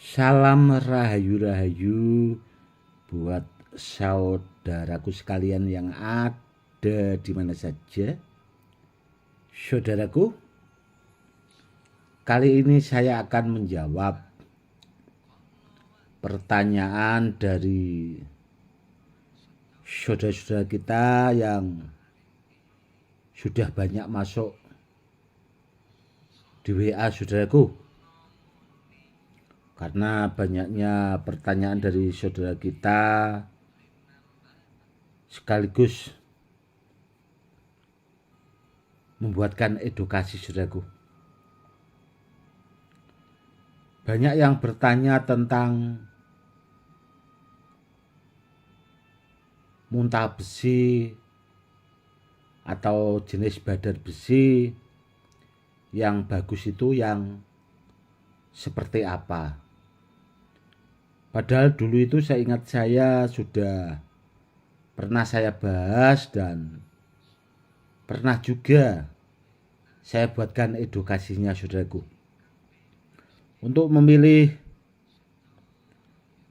Salam rahayu-rahayu buat saudaraku sekalian yang ada di mana saja. Saudaraku, kali ini saya akan menjawab pertanyaan dari saudara-saudara kita yang sudah banyak masuk di WA saudaraku. Karena banyaknya pertanyaan dari saudara kita sekaligus membuatkan edukasi saudaraku. Banyak yang bertanya tentang muntah besi atau jenis badar besi yang bagus itu yang seperti apa. Padahal dulu itu saya ingat saya sudah pernah saya bahas dan pernah juga saya buatkan edukasinya saudaraku. Untuk memilih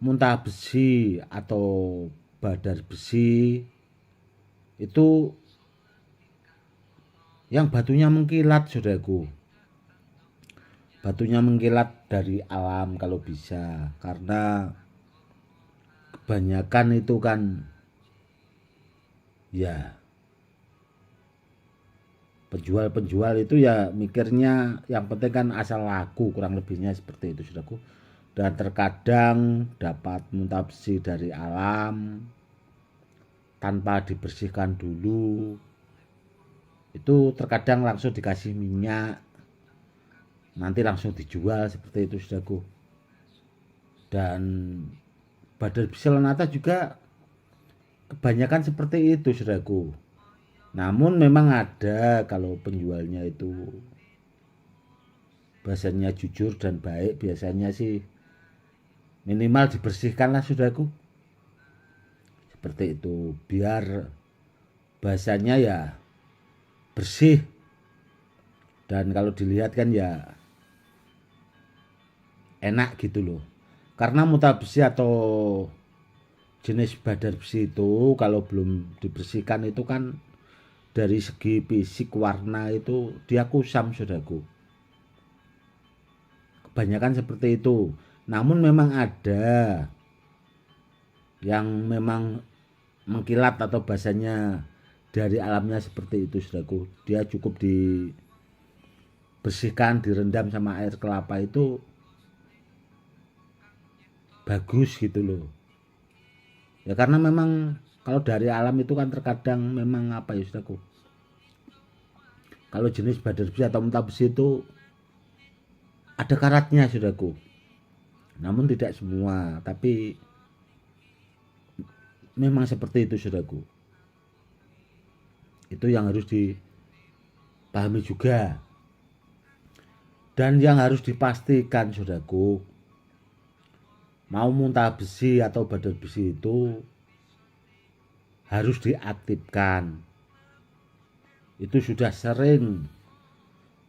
muntah besi atau badar besi itu yang batunya mengkilat saudaraku. Batunya mengkilat dari alam kalau bisa, karena kebanyakan itu kan ya penjual-penjual itu ya mikirnya yang penting kan asal laku, kurang lebihnya seperti itu saudaraku. Dan terkadang dapat muntah besi dari alam tanpa dibersihkan dulu, itu terkadang langsung dikasih minyak, nanti langsung dijual seperti itu saudaraku. Dan badar besi lanata juga kebanyakan seperti itu saudaraku. Namun memang ada kalau penjualnya itu bahasanya jujur dan baik, biasanya sih minimal dibersihkan lah saudaraku. Seperti itu, biar bahasanya ya bersih. Dan kalau dilihat kan ya enak gitu loh. Karena muntah besi atau jenis badar besi itu kalau belum dibersihkan itu kan dari segi fisik warna itu dia kusam saudaraku. Kebanyakan seperti itu. Namun memang ada yang memang mengkilat atau bahasanya dari alamnya seperti itu saudaraku. Dia cukup dibersihkan, direndam sama air kelapa itu bagus gitu loh. Ya karena memang kalau dari alam itu kan terkadang memang apa ya saudaraku. Kalau jenis badar besi atau muntah besi itu ada karatnya saudaraku. Namun tidak semua, tapi memang seperti itu saudaraku. Itu yang harus dipahami juga. Dan yang harus dipastikan saudaraku, mau muntah besi atau badar besi itu harus diaktifkan. Itu sudah sering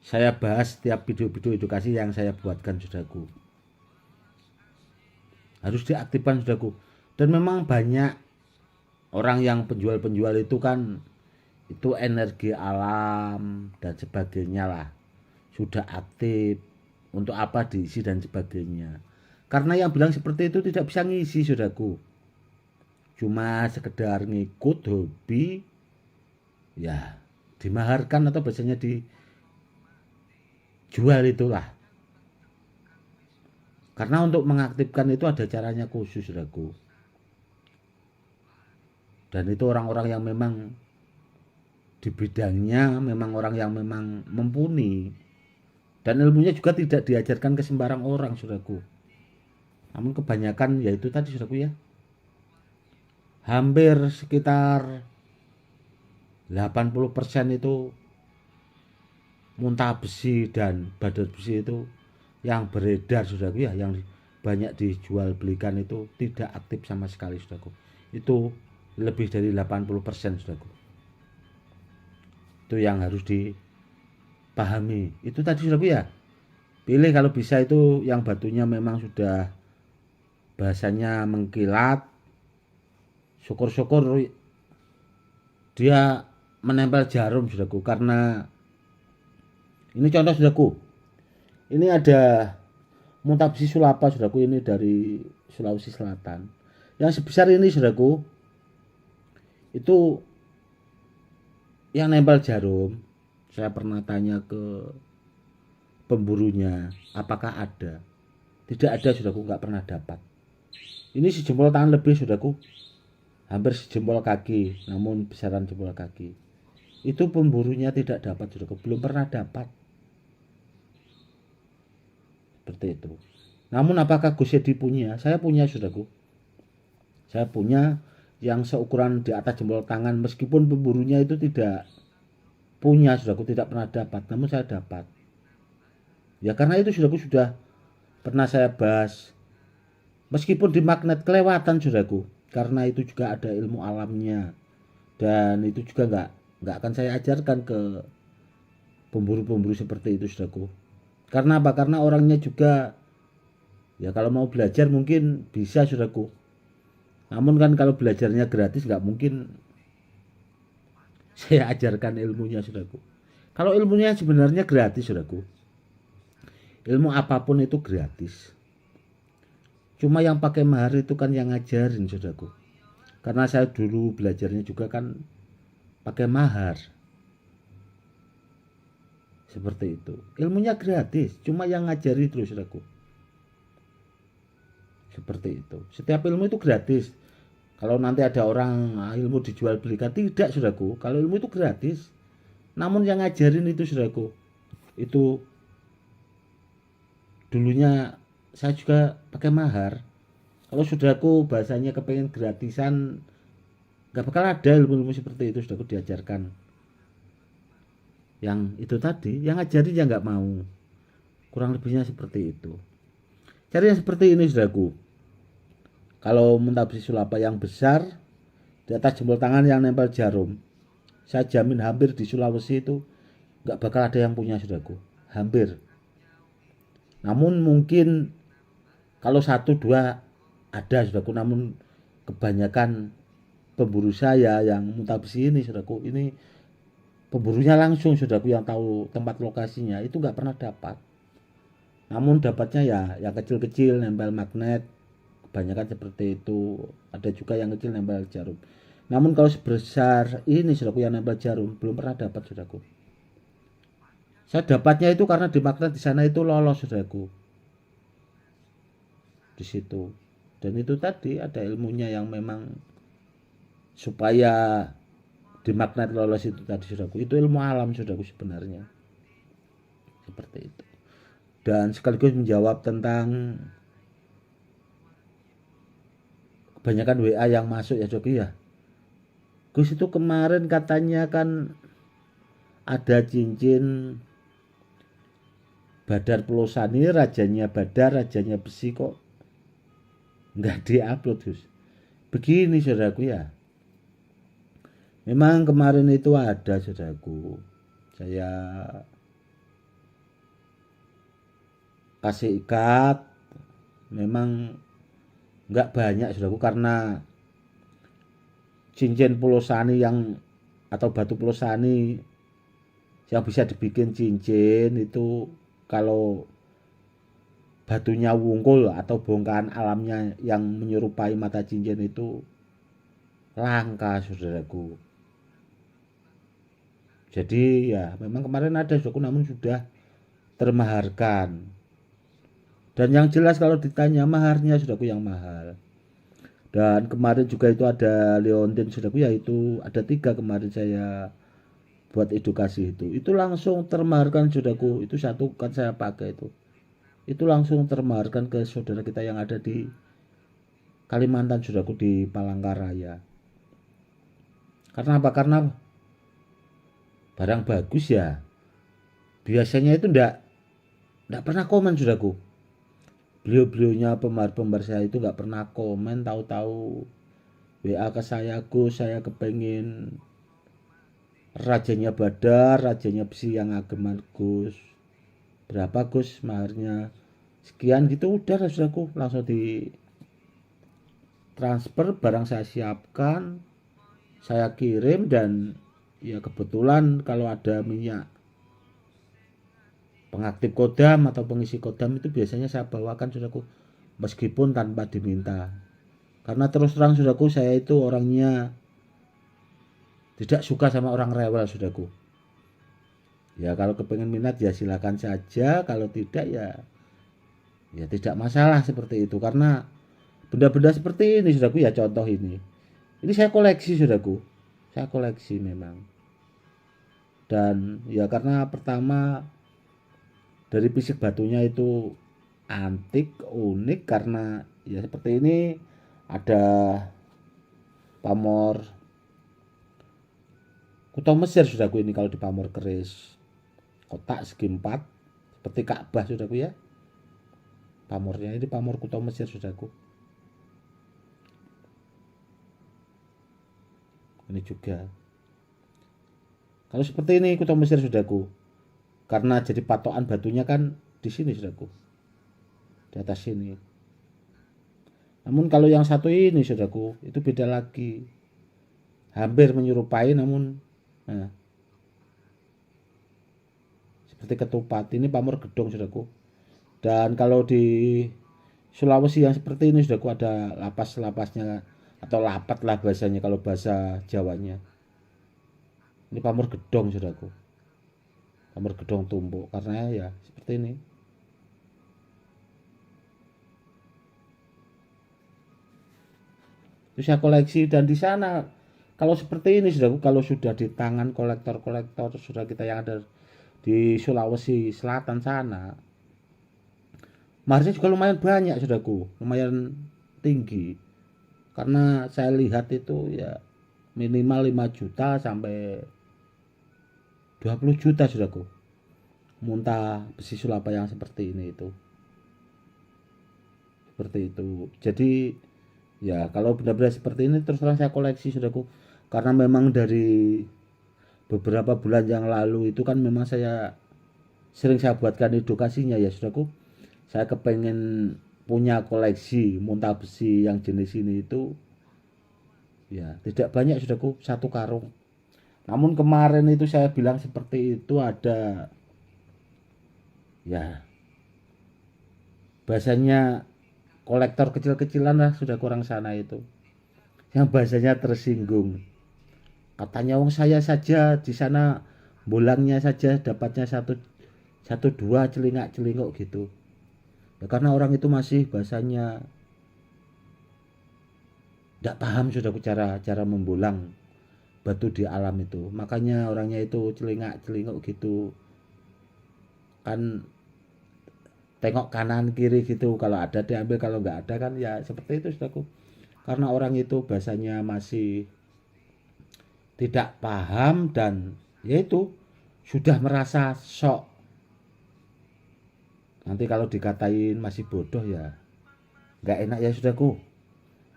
saya bahas setiap video-video edukasi yang saya buatkan saudaraku. Harus diaktifkan saudaraku. Dan memang banyak orang yang penjual-penjual itu kan itu energi alam dan sebagainya lah. Sudah aktif, untuk apa diisi dan sebagainya. Karena yang bilang seperti itu tidak bisa ngisi saudaraku. Cuma sekedar ngikut hobi, ya dimaharkan atau biasanya dijual itulah. Karena untuk mengaktifkan itu ada caranya khusus saudaraku. Dan itu orang-orang yang memang di bidangnya, memang orang yang memang mumpuni. Dan ilmunya juga tidak diajarkan ke sembarang orang saudaraku. Namun kebanyakan yaitu tadi saudaraku ya. Hampir sekitar 80% itu muntah besi dan badar besi itu yang beredar saudaraku ya, yang banyak dijual belikan itu tidak aktif sama sekali saudaraku. Itu lebih dari 80% saudaraku. Itu yang harus dipahami. Itu tadi saudaraku ya. Pilih kalau bisa itu yang batunya memang sudah bahasanya mengkilat. Syukur-syukur dia menempel jarum saudaraku, karena ini contoh saudaraku. Ini ada Muntabsi sulapa saudaraku, ini dari Sulawesi Selatan. Yang sebesar ini saudaraku, itu yang nempel jarum. Saya pernah tanya ke pemburunya, apakah ada? Tidak ada saudaraku, nggak pernah dapat. Ini sejempol tangan lebih saudaraku, hampir sejempol kaki, namun besaran jempol kaki. Itu pemburunya tidak dapat saudaraku, belum pernah dapat. Seperti itu. Namun apakah Gus Yedi punya? Saya punya saudaraku. Saya punya yang seukuran di atas jempol tangan, meskipun pemburunya itu tidak punya saudaraku, tidak pernah dapat, namun saya dapat. Ya karena itu saudaraku, sudah pernah saya bahas, meskipun di magnet kelewatan saudaraku, karena itu juga ada ilmu alamnya, dan itu juga nggak akan saya ajarkan ke pemburu-pemburu seperti itu saudaraku. Karena apa? Karena orangnya juga ya kalau mau belajar mungkin bisa saudaraku, namun kan kalau belajarnya gratis nggak mungkin saya ajarkan ilmunya saudaraku. Kalau ilmunya sebenarnya gratis saudaraku, ilmu apapun itu gratis. Cuma yang pakai mahar itu kan yang ngajarin saudaraku. Karena saya dulu belajarnya juga kan pakai mahar. Seperti itu. Ilmunya gratis, cuma yang ngajari terus saudaraku. Seperti itu. Setiap ilmu itu gratis. Kalau nanti ada orang ilmu dijual belikan, tidak saudaraku. Kalau ilmu itu gratis. Namun yang ngajarin itu saudaraku, itu dulunya saya juga pakai mahar. Kalau saudaraku bahasanya kepengen gratisan, nggak bakal ada ilmu-ilmu seperti itu saudaraku diajarkan. Yang itu tadi, yang ngajarin ya nggak mau. Kurang lebihnya seperti itu. Cari yang seperti ini saudaraku. Kalau muntabsi sulapa yang besar, di atas jempol tangan yang nempel jarum, saya jamin hampir di Sulawesi itu nggak bakal ada yang punya saudaraku. Hampir. Namun mungkin kalau satu dua ada saudaraku, namun kebanyakan pemburu saya yang muntabsi ini saudaraku, ini pemburunya langsung saudaraku yang tahu tempat lokasinya, itu nggak pernah dapat. Namun dapatnya ya yang kecil-kecil nempel magnet, kebanyakan seperti itu. Ada juga yang kecil nempel jarum. Namun kalau sebesar ini saudaraku yang nempel jarum belum pernah dapat saudaraku. Saya dapatnya itu karena di magnet di sana itu lolos saudaraku. Di situ. Dan itu tadi ada ilmunya yang memang supaya di magnet lolos itu tadi saudaraku. Itu ilmu alam saudaraku sebenarnya. Seperti itu. Dan sekaligus menjawab tentang kebanyakan WA yang masuk ya saudaraku ya. Gus itu kemarin katanya kan ada cincin Badar Pelosani, rajanya Badar, rajanya besi, kok nggak diupload Gus. Begini saudaraku ya, memang kemarin itu ada saudaraku, saya kasih ikat, memang nggak banyak saudaraku, karena cincin Pelosani yang atau batu Pelosani yang bisa dibikin cincin itu, kalau batunya wungkul atau bongkahan alamnya yang menyerupai mata cincin itu langka saudaraku. Jadi ya memang kemarin ada saudaraku, namun sudah termaharkan. Dan yang jelas kalau ditanya maharnya saudaraku yang mahal. Dan kemarin juga itu ada Leontin saudaraku, yaitu ada 3 kemarin saya buat edukasi itu langsung termaharkan saudaraku. Itu satu kan saya pakai itu langsung termaharkan ke saudara kita yang ada di Kalimantan saudaraku, di Palangkaraya. Karena apa? Karena barang bagus ya, biasanya itu ndak pernah komen saudaraku. Beliau-beliaunya pembar saya itu nggak pernah komen, tahu-tahu WA ke saya, Gus saya kepengin rajanya Badar, rajanya besi yang ageman Gus. berapa Gus maharnya, sekian gitu, udah lah saudaraku, langsung di transfer, barang saya siapkan, saya kirim. Dan ya kebetulan kalau ada minyak pengaktif kodam atau pengisi kodam itu biasanya saya bawakan saudaraku, meskipun tanpa diminta. Karena terus terang saudaraku, saya itu orangnya tidak suka sama orang rewel saudaraku. Ya kalau kepengen minat ya silakan saja, kalau tidak ya tidak masalah seperti itu. Karena benda-benda seperti ini saudaraku, ya contoh ini saya koleksi saudaraku, saya koleksi memang. Dan ya karena pertama dari fisik batunya itu antik, unik, karena ya seperti ini ada pamor Kuto Mesir saudaraku. Ini kalau di pamor keris kotak segi 4 seperti Ka'bah saudaraku ya, pamornya ini pamor Kuto Mesir saudaraku. Ini juga kalau seperti ini Kuto Mesir saudaraku, karena jadi patokan batunya kan di sini saudaraku, di atas sini. Namun kalau yang satu ini saudaraku itu beda lagi, hampir menyerupai, namun nah, seperti ketupat. Ini pamor gedong saudaraku. Dan kalau di Sulawesi yang seperti ini saudaraku, ada lapas-lapasnya atau lapat lah bahasanya kalau bahasa Jawanya. Ini pamor gedong saudaraku, pamor gedong tumpuk, karena ya seperti ini. Itu saya koleksi. Dan di sana kalau seperti ini saudaraku, kalau sudah di tangan kolektor-kolektor sudah kita yang ada di Sulawesi Selatan sana, maharnya juga lumayan banyak saudaraku, lumayan tinggi. Karena saya lihat itu ya minimal 5 juta sampai 20 juta saudaraku, muntah besi sulapa yang seperti ini itu. Seperti itu. Jadi ya kalau benda-benda seperti ini terus terang saya koleksi saudaraku. Karena memang dari beberapa bulan yang lalu itu kan memang saya sering saya buatkan edukasinya ya saudaraku. Saya kepengen punya koleksi muntah besi yang jenis ini itu ya tidak banyak saudaraku, satu karung. Namun kemarin itu saya bilang seperti itu, ada ya bahasanya kolektor kecil-kecilan lah sudah kurang sana itu, yang bahasanya tersinggung. Katanya wong saya saja di sana bolangnya saja dapatnya satu satu dua celingak celinguk gitu. Ya karena orang itu masih bahasanya tidak paham sudah cara cara membolang batu di alam itu. Makanya orangnya itu celingak celinguk gitu. Kan tengok kanan kiri gitu, kalau ada diambil, kalau nggak ada kan ya seperti itu saudaraku. Karena orang itu bahasanya masih tidak paham, dan yaitu sudah merasa sok. Nanti kalau dikatain masih bodoh ya nggak enak ya saudaraku.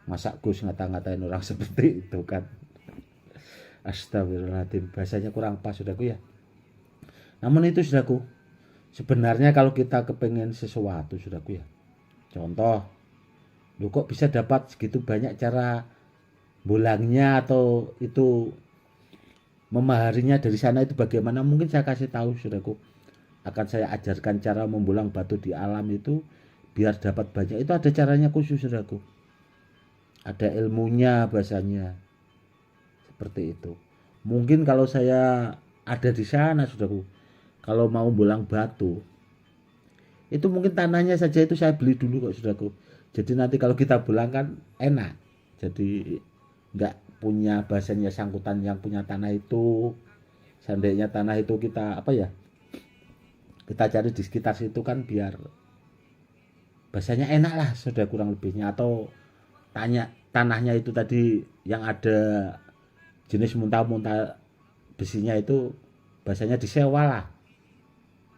Masa Gus ngata-ngatain orang seperti itu kan. Astagfirullahaladzim, bahasanya kurang pas saudaraku ya. Namun itu saudaraku, sebenarnya kalau kita kepengen sesuatu saudaraku ya, contoh, lu kok bisa dapat segitu banyak cara bolangnya atau itu memaharinya dari sana itu bagaimana, mungkin saya kasih tahu saudaraku. Akan saya ajarkan cara membolang batu di alam itu biar dapat banyak. Itu ada caranya khusus saudaraku, ada ilmunya bahasanya seperti itu. Mungkin kalau saya ada di sana saudaraku, kalau mau bolang batu itu mungkin tanahnya saja itu saya beli dulu kok saudaraku. Jadi nanti kalau kita bolang kan enak, jadi nggak punya bahasanya sangkutan yang punya tanah itu. Seandainya tanah itu kita apa ya, kita cari di sekitar situ kan biar bahasanya enak lah sudah kurang lebihnya. Atau tanya tanahnya itu tadi yang ada jenis muntah-muntah besinya itu bahasanya disewa lah,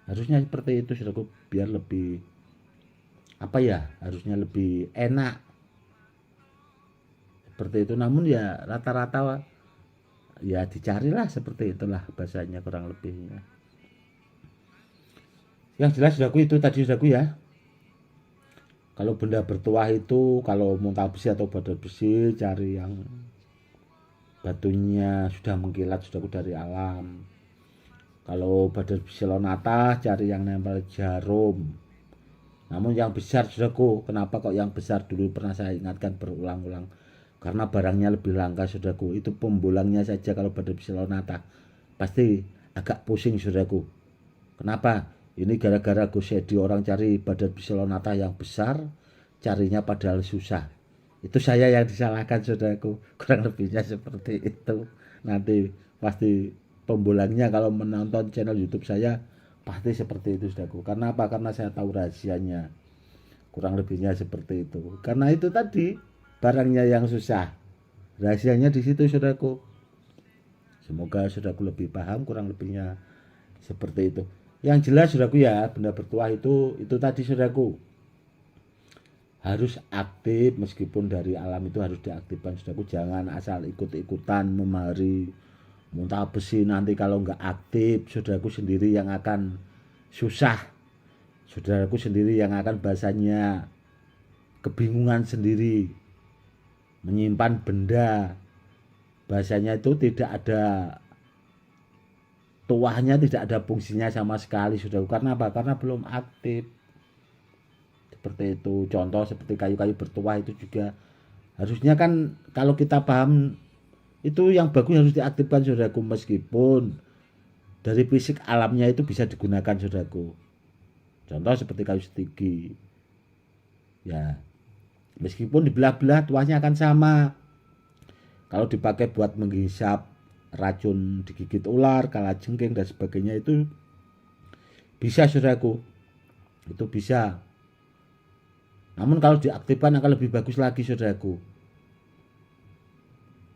harusnya seperti itu saudaraku, biar lebih apa ya, harusnya lebih enak seperti itu. Namun ya rata-rata ya dicarilah seperti itulah bahasanya kurang lebihnya. Yang jelas saudaraku itu tadi saudaraku ya. Kalau benda bertuah itu, kalau muntah besi atau badan besi, cari yang batunya sudah mengkilat saudaraku dari alam. Kalau badan besi lonata, cari yang nempel jarum. Namun yang besar saudaraku, kenapa kok yang besar dulu pernah saya ingatkan berulang-ulang? Karena barangnya lebih langka saudaraku. Itu pembolangnya saja kalau badan besi lonata. Pasti agak pusing saudaraku. Kenapa? Ini gara-gara Gus Edi orang cari badan besi lonata yang besar, carinya padahal susah. Itu saya yang disalahkan saudaraku. Kurang lebihnya seperti itu. Nanti pasti pembolangnya kalau menonton channel YouTube saya pasti seperti itu saudaraku. Karena apa? Karena saya tahu rahasianya. Kurang lebihnya seperti itu. Karena itu tadi barangnya yang susah. Rahasianya di situ saudaraku. Semoga saudaraku lebih paham kurang lebihnya seperti itu. Yang jelas saudaraku ya, benda bertuah itu tadi saudaraku harus aktif, meskipun dari alam itu harus diaktifkan saudaraku. Jangan asal ikut-ikutan memari muntah besi, nanti kalau nggak aktif saudaraku sendiri yang akan susah, saudaraku sendiri yang akan bahasanya kebingungan sendiri menyimpan benda, bahasanya itu tidak ada tuahnya, tidak ada fungsinya sama sekali saudaraku. Karena apa? Karena belum aktif. Seperti itu. Contoh seperti kayu-kayu bertuah itu juga harusnya kan kalau kita paham itu yang bagus harus diaktifkan saudaraku, meskipun dari fisik alamnya itu bisa digunakan saudaraku. Contoh seperti kayu stigi. Ya, meskipun dibelah-belah tuahnya akan sama. Kalau dipakai buat menghisap racun digigit ular, kalajengking dan sebagainya itu bisa saudaraku. Itu bisa. Namun kalau diaktifkan akan lebih bagus lagi saudaraku.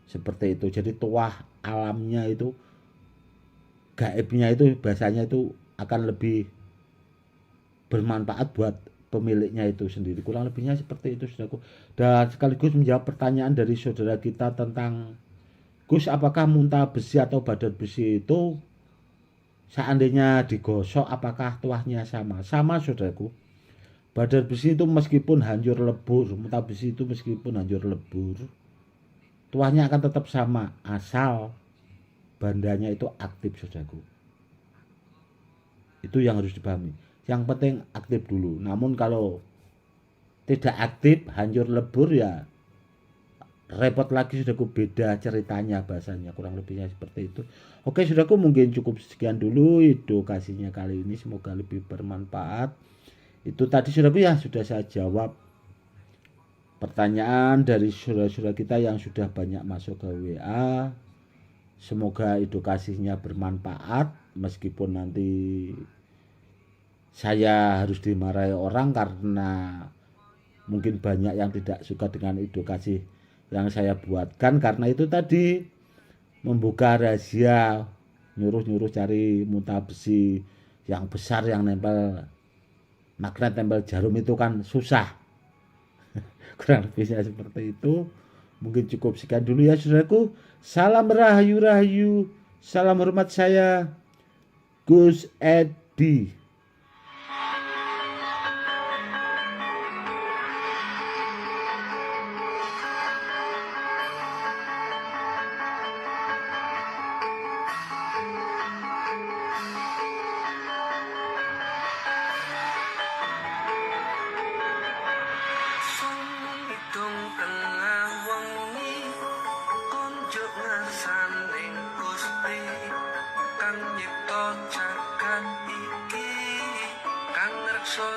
Seperti itu. Jadi tuah alamnya itu, gaibnya itu bahasanya itu akan lebih bermanfaat buat pemiliknya itu sendiri. Kurang lebihnya seperti itu saudaraku. Dan sekaligus menjawab pertanyaan dari saudara kita tentang Gus, apakah muntah besi atau badan besi itu seandainya digosok apakah tuahnya sama? Sama saudaraku. Badan besi itu meskipun hancur lebur, muntah besi itu meskipun hancur lebur, tuahnya akan tetap sama asal bandanya itu aktif saudaraku. Itu yang harus dipahami. Yang penting aktif dulu. Namun kalau tidak aktif, hancur lebur ya repot lagi saudaraku, beda ceritanya bahasanya, kurang lebihnya seperti itu. Oke saudaraku, mungkin cukup sekian dulu edukasinya kali ini, semoga lebih bermanfaat. Itu tadi saudaraku ya, sudah saya jawab pertanyaan dari saudara-saudara kita yang sudah banyak masuk ke WA. Semoga edukasinya bermanfaat, meskipun nanti saya harus dimarahi orang karena mungkin banyak yang tidak suka dengan edukasi yang saya buatkan, karena itu tadi membuka rahasia, nyuruh-nyuruh cari muntah besi yang besar yang nempel magnet, nempel jarum itu kan susah. Kurang lebihnya seperti itu. Mungkin cukup sekian dulu ya saudaraku. Salam rahayu-rahayu, salam hormat saya Gus Edi. Kang nyipta jagat iki, kang ngreksa